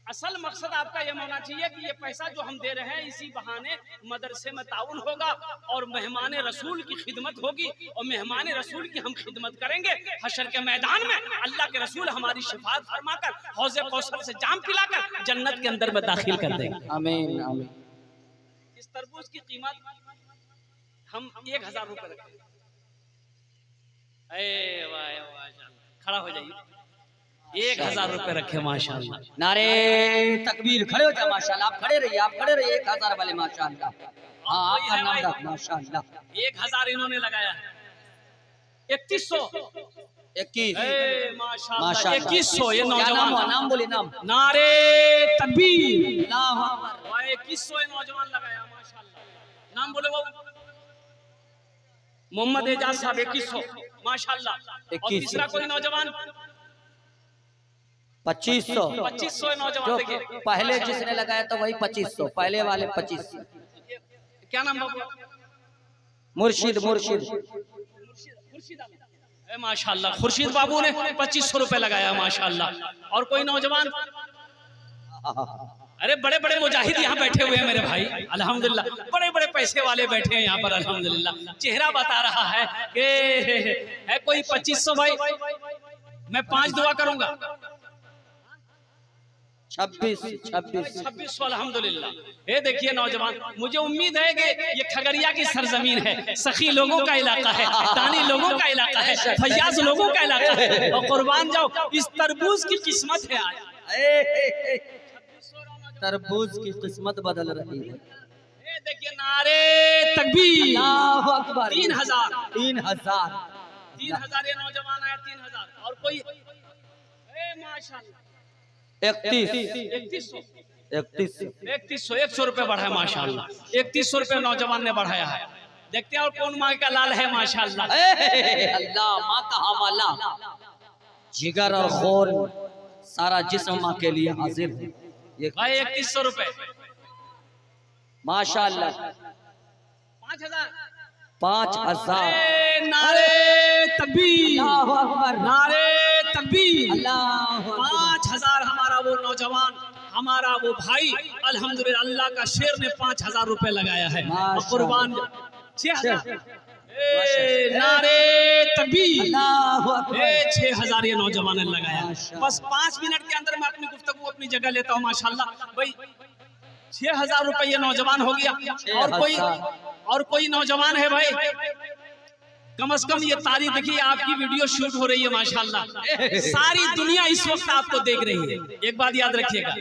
असल मकसद आपका यह होना चाहिए कि ये पैसा जो हम दे रहे हैं इसी बहाने मदरसे में ताउन होगा और मेहमान रसूल की खिदमत होगी, और मेहमान रसूल की हम खिदमत करेंगे। हशर के मैदान में अल्लाह के रसूल हमारी शिफात फरमाकर हौज़े कौसर से जाम पिलाकर जन्नत के अंदर में दाखिल कर देंगे। आमीन आमीन। इस तरबूज की कीमत हम 1000 रुपए रखेंगे। खड़ा हो जाइए, 1000 रुपए रखे माशाल्लाह। नारे तकबीर, खड़े हो जाओ माशाल्लाह, आप खड़े रहिए, आप खड़े रहिए। 1000 वाले माशाल्लाह, हाँ आपका नाम रख माशाल्लाह। 1000 इन्होंने लगाया है, 3100 माशाल्लाह 2100। ये नौजवान नाम बोले, नाम नारे तकबीर, 2100 ये नौजवान लगाया माशाल्लाह। नाम बोले बाबू, मोहम्मद एजाज साहब 2100 माशाल्लाह। और तीसरा कोई नौजवान 2500 नौजवान। देखिए पहले जिसने लगाया तो वही 2500, पहले वाले 2500। क्या नाम बाबू? मुर्शिद माशाल्लाह, खुर्शीद बाबू ने 2500 रुपए लगाया माशाल्लाह। और कोई नौजवान? अरे बड़े बड़े मुजाहिद यहाँ बैठे हुए हैं मेरे भाई, अल्हम्दुलिल्लाह बड़े बड़े पैसे वाले बैठे हैं यहाँ पर अल्हम्दुलिल्लाह। चेहरा बता रहा है कि है कोई 2500 भाई। मैं 5 दुआ करूंगा। 2600 अल्हम्दुलिल्लाह। ये देखिए नौजवान, मुझे उम्मीद है कि ये खगड़िया की सरजमीन है, सखी लोगों का इलाका है, दानी लोगों का इलाका है, फैयाज लोगों का इलाका है। और कुर्बान जाओ, इस तरबूज की किस्मत है आज। तरबूज की किस्मत बदल रही है। ये देखिए नारे तकबीर, अल्लाहु अकबर। 3000 3000 ये नौजवान आया 3000। और कोई माशाल्लाह 3100 100 रुपए बढ़ा है माशाल्लाह। 3100 रुपए नौजवान ने बढ़ाया है। देखते हैं और कौन माँ का लाल है माशाल्लाह। अल्लाह माँ का हवाला, जिगर और खून सारा जिस्म माँ के लिए हाजिर है। ये भाई 3100 रुपए माशाल्लाह। 5000 नारे तकबीर, अल्लाहु अकबर। नारे तकबीर। 5000 हमारा वो नौजवान, हमारा वो भाई अल्हम्दुलिल्लाह अल्लाह का शेर ने 5000 रुपए लगाया है। कुर्बान 6000। नारे तकबीर, 6000 ये नौजवान ने लगाया। बस 5 मिनट के अंदर मैं अपनी गुफ्तगू अपनी जगह लेता हूँ माशाल्लाह। भाई 6000 रुपए ये नौजवान हो गया। और कोई नौजवान है भाई, कम से कम ये तारीख देखिए, आपकी वीडियो शूट हो रही है माशाल्लाह। सारी दुनिया इस वक्त आपको देख रही है। एक बात याद रखिएगा,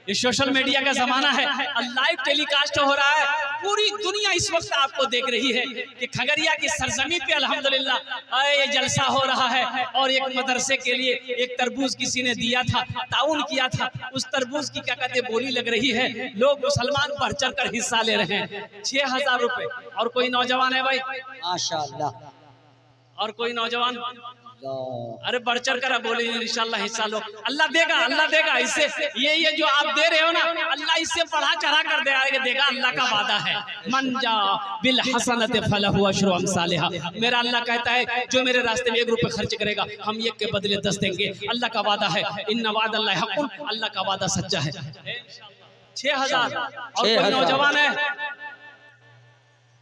ये सोशल मीडिया का जमाना है, लाइव टेलीकास्ट हो रहा है, पूरी दुनिया इस वक्त आपको देख रही है कि खगड़िया की सरजमीन पे अल्हम्दुलिल्लाह ये जलसा हो रहा है। और एक मदरसे के लिए एक तरबूज किसी ने दिया था, ताउन किया था, उस तरबूज की क्या कहते बोली लग रही है, लोग मुसलमान बढ़ चढ़ कर हिस्सा ले रहे हैं। 6000 रुपए। और कोई नौजवान है भाई माशाल्लाह। और कोई नौजवान अरे बढ़ चढ़ कर बोले इंशाल्लाह हिस्सा लो, अल्लाह देगा इससे। ये जो आप दे रहे हो ना, अल्लाह इससे बढ़ा चढ़ा कर देगा, अल्लाह का वादा है। मन जा बिल हसनत फलहु अशरु अमसालिहा। मेरा अल्लाह कहता है जो मेरे रास्ते में 1 रुपए खर्च करेगा, हम 1 के बदले 10 देंगे। अल्लाह का वादा है, इन्ना वादल्लाहि हक़्क़ुन, अल्लाह का वादा सच्चा है। 6000 और कोई नौजवान है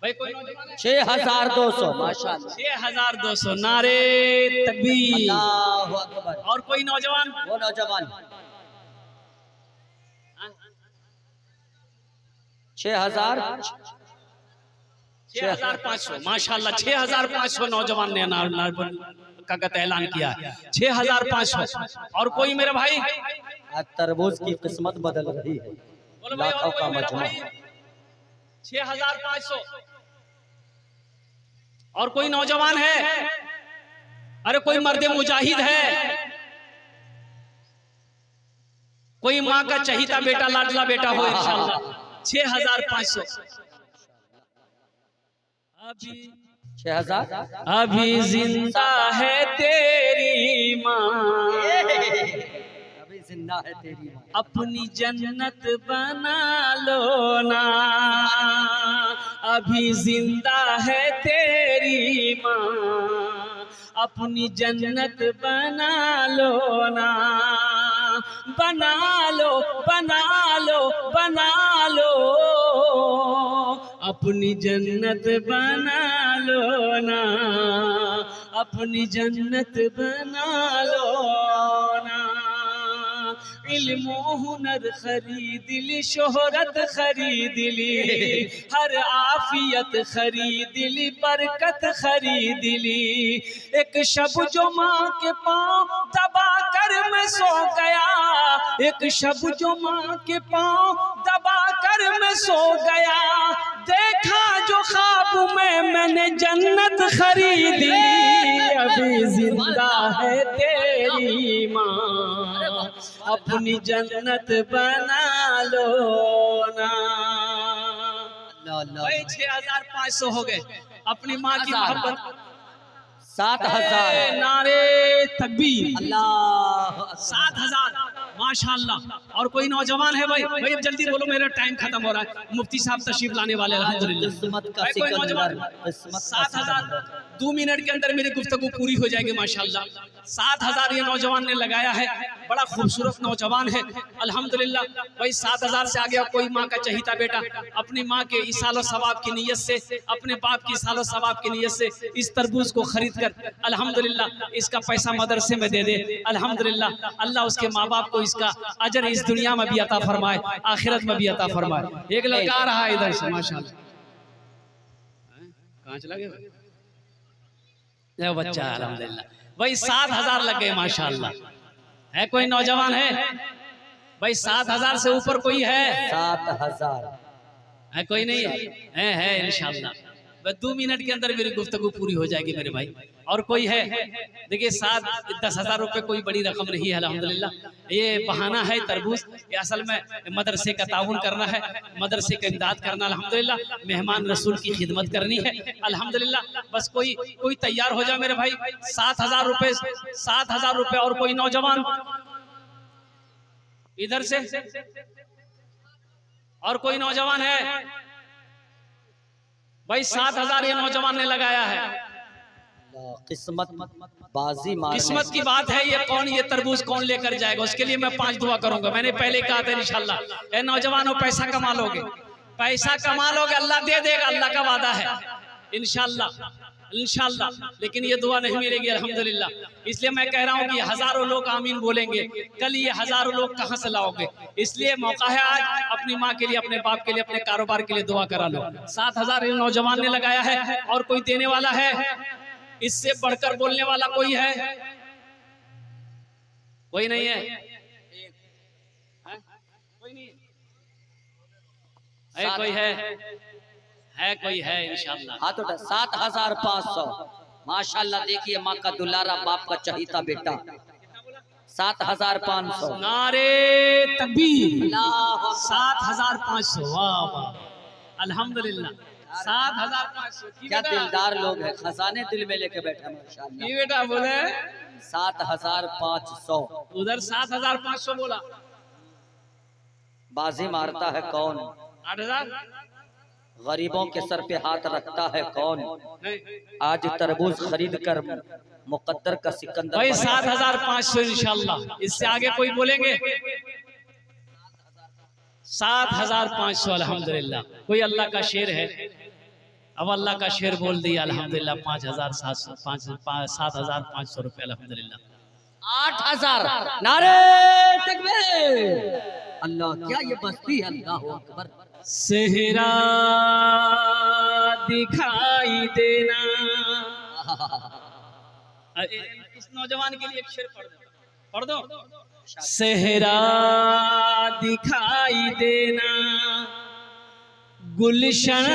भाई, कोई 6200 माशाअल्लाह, 6200 नारे तकबीर, अल्लाहु अकबर। और कोई नौजवान, वो नौजवान 6500 माशाअल्लाह, 6500 नौजवान ने का ऐलान किया, 6500। और कोई मेरे भाई, आज तरबूज की किस्मत बदल रही है, लाखों का मजमा। 6500 और कोई नौजवान है, अरे कोई मर्द मुजाहिद है, कोई माँ का चहीता बेटा, लाडला बेटा हो इंशाअल्लाह। 6500 6000 अभी जिंदा है तेरी माँ, अभी जिंदा है तेरी माँ, अपनी जन्नत बना लो ना, अभी जिंदा है तेरी माँ, अपनी जन्नत बना लो ना, बना लो बना लो बना लो, अपनी जन्नत बना लो ना, अपनी जन्नत बना लो ना। इल्म हुनर खरीद ली, शोहरत खरीद ली, हर आफियत खरीद ली, बरकत खरीद ली। एक शब जो माँ के पाँव दबा कर मैं सो गया, एक शब जो माँ के पाँव दबा कर मैं सो गया, देखा जो ख्वाब में मैंने जन्नत खरीद ली, अभी जिंदा है तेरी माँ, अपनी जन्नत बना लो ना। 6500 हो गए, अपनी माँ की मोहब्बत। 7000 नारे तकबीर, अल्लाह 7000 माशाअल्लाह। और कोई नौजवान है भाई, अब जल्दी बोलो, मेरा टाइम खत्म हो रहा है, मुफ्ती साहब तशरीफ लाने वाले अल्हम्दुलिल्लाह। भाई कोई नौजवान, 7000 2 मिनट के अंदर मेरी गुफ्तगू पूरी हो जाएगी माशाअल्लाह। 7000 ये नौजवान ने लगाया है, बड़ा खूबसूरत नौजवान है अल्हम्दुलिल्लाह। भाई 7000 से आगे कोई माँ का चहीता बेटा अपनी माँ के इसालो सवाब की नीयत से, अपने बाप की इसालो सवाब की नीयत से इस तरबूज को खरीद कर अल्हम्दुलिल्लाह इसका पैसा मदरसे में दे दे, अल्हम्दुलिल्लाह अल्लाह उसके माँ बाप को इसका अजर इस दुनिया में भी अता फरमाए, आखिरत में भी अता फरमाए। एक लड़का आ रहा है इधर से माशाअल्लाह, कहाँ चला गया बच्चा, अल्हम्दुलिल्लाह। भाई 7000 लग गए माशाअल्लाह। है कोई नौजवान है भाई? 7000 से ऊपर कोई है? 7000 है कोई नहीं है इंशाअल्लाह। बस 2 मिनट के अंदर मेरी गुफ्तगू पूरी हो जाएगी मेरे भाई। और कोई है? देखिए 7-10 रुपए कोई बड़ी रकम नहीं है अल्हम्दुलिल्लाह। ये बहाना है तरबूज, ये असल में मदरसे का ताउन करना है, मदरसे का इमदाद करना अल्हम्दुलिल्लाह, मेहमान रसूल की खिदमत करनी है अल्हम्दुलिल्लाह। बस कोई तैयार हो जाए मेरे भाई। 7000 रुपए, 7000 रुपए। और कोई नौजवान इधर से? और कोई नौजवान है भाई? 7000 ये नौजवान ने लगाया है। किस्मत बाजी मारने, किस्मत की बात है। ये कौन, ये तरबूज कौन लेकर जाएगा? उसके लिए मैं 5 दुआ करूंगा। मैंने पहले कहा था इंशाल्लाह, ए नौजवानों पैसा कमा लोगे, पैसा कमा लोगे, अल्लाह दे देगा, अल्लाह का वादा है इंशाल्लाह इंशाल्लाह। लेकिन ये दुआ नहीं मिलेगी अल्हम्दुलिल्लाह। इसलिए मैं कह रहा हूँ कि हजारों लोग आमीन बोलेंगे, कल ये हजारों लोग कहाँ से लाओगे? इसलिए मौका है आज, अपनी माँ के लिए, अपने बाप के लिए, अपने कारोबार के लिए दुआ करा लो। 7000 ये नौजवान ने लगाया है। और कोई देने वाला है? इससे बढ़कर बोलने वाला कोई है? कोई नहीं है? कोई नहीं है? कोई है कोई है इंशाल्लाह। हाँ तो 7500 माशाल्लाह। देखिए माँ का दुलारा, बाप का चहीता बेटा। 7500 नारे तकबीर, 7500। वाह वाह अल्हम्दुलिल्लाह। 7,500 की क्या बेटा? दिलदार लोग हैं, खजाने दिल में लेके बैठे माशाल्लाह। की बेटा बोले 7,500। उधर 7,500 बोला। बाजी मारता है कौन, 8,000 गरीबों के सर पे हाथ रखता है कौन, नहीं आज तरबूज खरीद कर मुकद्दर का सिकंदर भाई बना। 7,500 इंशाल्लाह। इससे आगे कोई बोलेंगे? 7,500 अल्हम्दुलिल्लाह। कोई अल्लाह का शेर है? अब अल्लाह का शेर बोल दिया अल्हम्दुलिल्लाह। 7,500 रुपए अल्हम्दुलिल्लाह। 8,000। नारे तकबीर। अल्लाह, क्या ये बस्ती है? अल्लाह अकबर। सेहरा दिखाई देना। इस नौजवान के लिए एक शेर पढ़ दो। सेहरा दिखाई देना, गुलशन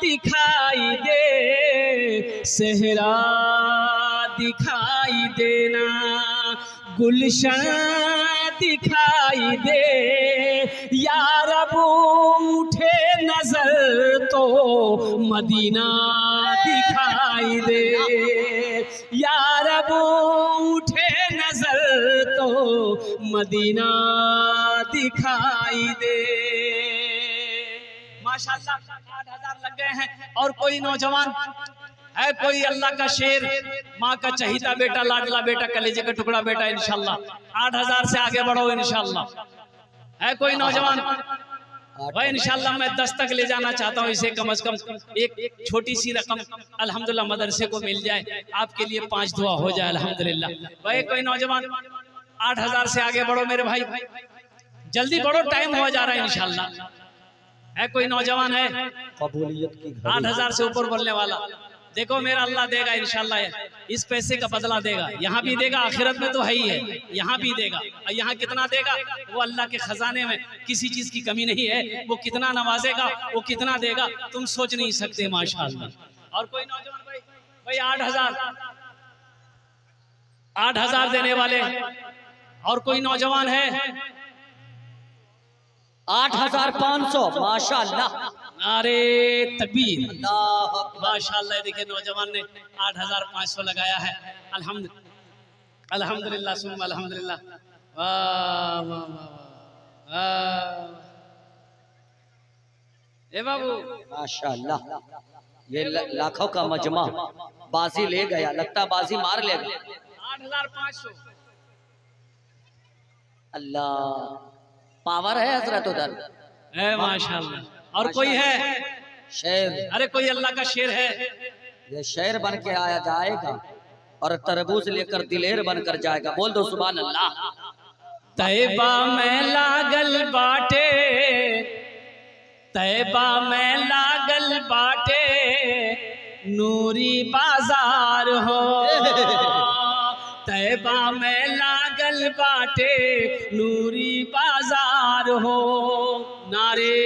दिखाई दे, सेहरा दिखाई देना, गुलशन दिखाई दे, यार अब उठे नजर तो मदीना दिखाई दे, यार अब उठे नजर तो मदीना दिखाई दे। माशाल्लाह 8,000 लग गए हैं। और कोई नौजवान है, कोई अल्लाह का शेर, माँ का चहीता बेटा, लाडला बेटा, कलेजे का टुकड़ा बेटा, इंशाल्लाह 8,000 से आगे बढ़ो इंशाल्लाह। है कोई नौजवान? भाई इंशाल्लाह मैं 10 तक ले जाना चाहता हूँ इसे। कम से कम एक छोटी सी रकम अल्हम्दुलिल्लाह मदरसे को मिल जाए, आपके लिए 5 दुआ हो जाए अल्हम्दुलिल्लाह। भाई कोई नौजवान 8,000 से आगे बढ़ो मेरे भाई, जल्दी बढ़ो, टाइम हो जा रहा है इंशाल्लाह। है कोई नौजवान है कबूलियत की 8,000 से ऊपर बोलने वाला? देखो मेरा अल्लाह देगा इंशाल्लाह, इस पैसे का बदला देगा, यहाँ भी देगा, आखिरत में तो है ही है, यहाँ भी देगा। और यहाँ कितना देगा वो अल्लाह के खजाने में किसी चीज की कमी नहीं है, वो कितना नवाजेगा, वो कितना देगा तुम सोच नहीं सकते माशाअल्लाह। और कोई नौजवान भाई 8,000 देने वाले? और कोई नौजवान है? 8,500 माशाअल्लाह। नारे तकबीर। अल्लाह माशाअल्लाह। देखिए नौजवान ने 8,500 लगाया है। अल्हम्दुलिल्लाह सुम्मा अल्हम्दुलिल्लाह। वाह वाह वाह। ए बाबू माशाअल्लाह, ये लाखों का मजमा बाजी ले गया, लगता बाजी मार लेगा। 8,500। अल्लाह, पावर है हजरत उधर। है माशाअल्लाह। और कोई है? शेर। अरे कोई अल्लाह का शेर है? ये शेर बन के आया जाएगा और तरबूज लेकर दिलेर बनकर जाएगा। बोल दो सुभान अल्लाह। तैबा में लागल बाटे, तैबा में लागल बाटे, नूरी बाजार हो, तैबा में लागल बाटे, नूरी बाजार हो। नारे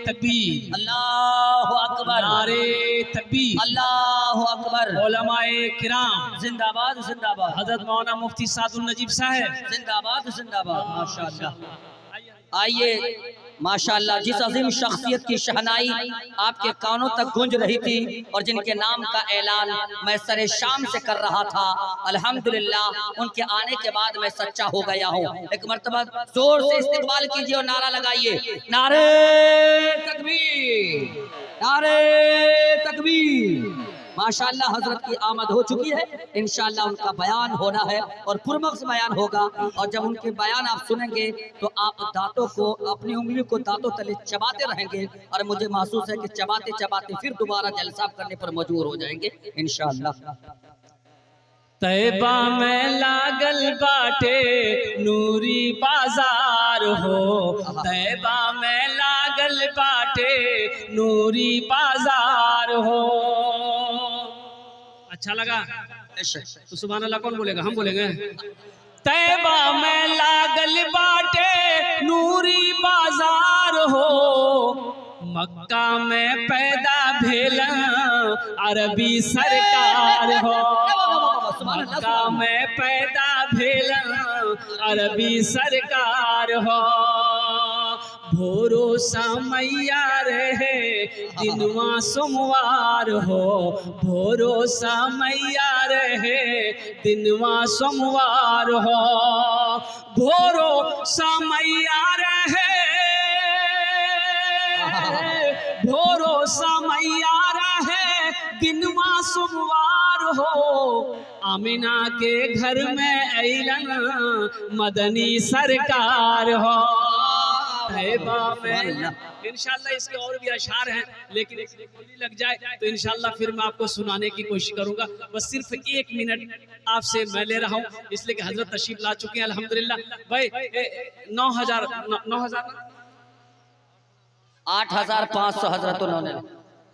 तकबीर, अल्लाह अकबर, नारे तकबीर, अल्लाह अकबर। उलमाए किराम जिंदाबाद जिंदाबाद। हजरत मौलाना मुफ्ती सादुल नजीब साहब जिंदाबाद जिंदाबाद। माशाअल्लाह। आइए माशाअल्लाह, जिस अजीम शख्सियत की शहनाई आपके कानों तक गूंज रही थी और जिनके नाम का ऐलान मैं सरे शाम से कर रहा था, अल्हम्दुलिल्लाह उनके आने के बाद मैं सच्चा हो गया हूँ। एक मर्तबा जोर से इस्तिकबाल कीजिए और नारा लगाइए, नारे तकबीर, नारे तकबीर। माशाअल्लाह हजरत की आमद हो चुकी है, इंशाअल्लाह उनका बयान होना है और पुरमक्स बयान होगा। और जब उनके बयान आप सुनेंगे तो आप दांतों को, अपनी उंगली को दांतों तले चबाते रहेंगे और मुझे महसूस है कि चबाते चबाते फिर दोबारा जलसा करने पर मजबूर हो जाएंगे इंशाअल्लाह। तैबा में लागल बाटे नूरी बाजार हो, तैबा में लागल बाटे नूरी बाजार हो। अच्छा लगा तो सुभान अल्लाह कौन बोलेगा? हम बोलेंगे। तैबा में लागल बाटे नूरी बाजार हो, मक्का में पैदा भेल अरबी सरकार हो, मक्का में पैदा भेल अरबी सरकार हो। भरोसा मैया रहे दिनवा सोमवार हो, भरोसा मैया रहे दिनवा सोमवार हो, भरोसा मैया रहे, भरोसा मैया रहे दिनवा सोमवार हो, आमिना के घर में ऐलन मदनी सरकार हो। इंशाल्लाह इसके और भी अशार हैं, लेकिन गोली लग जाए तो इंशाल्लाह फिर मैं आपको सुनाने की कोशिश करूंगा। बस सिर्फ 1 मिनट आपसे मैं ले रहा हूं, इसलिए कि हजरत तशरीफ ला चुके हैं अल्हम्दुलिल्लाह। भाई 9,000 8,500 हजरत उन्होंने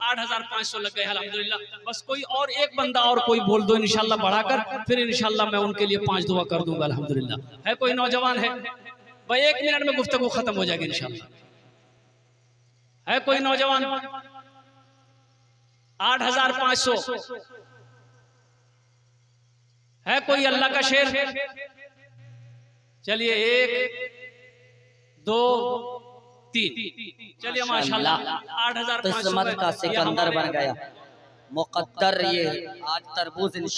8,500 लग गए अल्हम्दुलिल्लाह। बस कोई और एक बंदा और कोई बोल दो इंशाल्लाह बढ़ाकर, फिर इंशाल्लाह मैं उनके लिए 5 दुआ कर दूंगा अल्हम्दुलिल्लाह। है कोई नौजवान है? भाई 1 मिनट में गुफ्तगू खत्म हो जाएगी इंशाल्लाह। है कोई नौजवान? 8,500 है कोई अल्लाह का शेर? चलिए 1 2 3 चलिए माशाल्लाह 8,500 किस्मत का सिकंदर बन गया मुकद्दर। ये आज तरबूज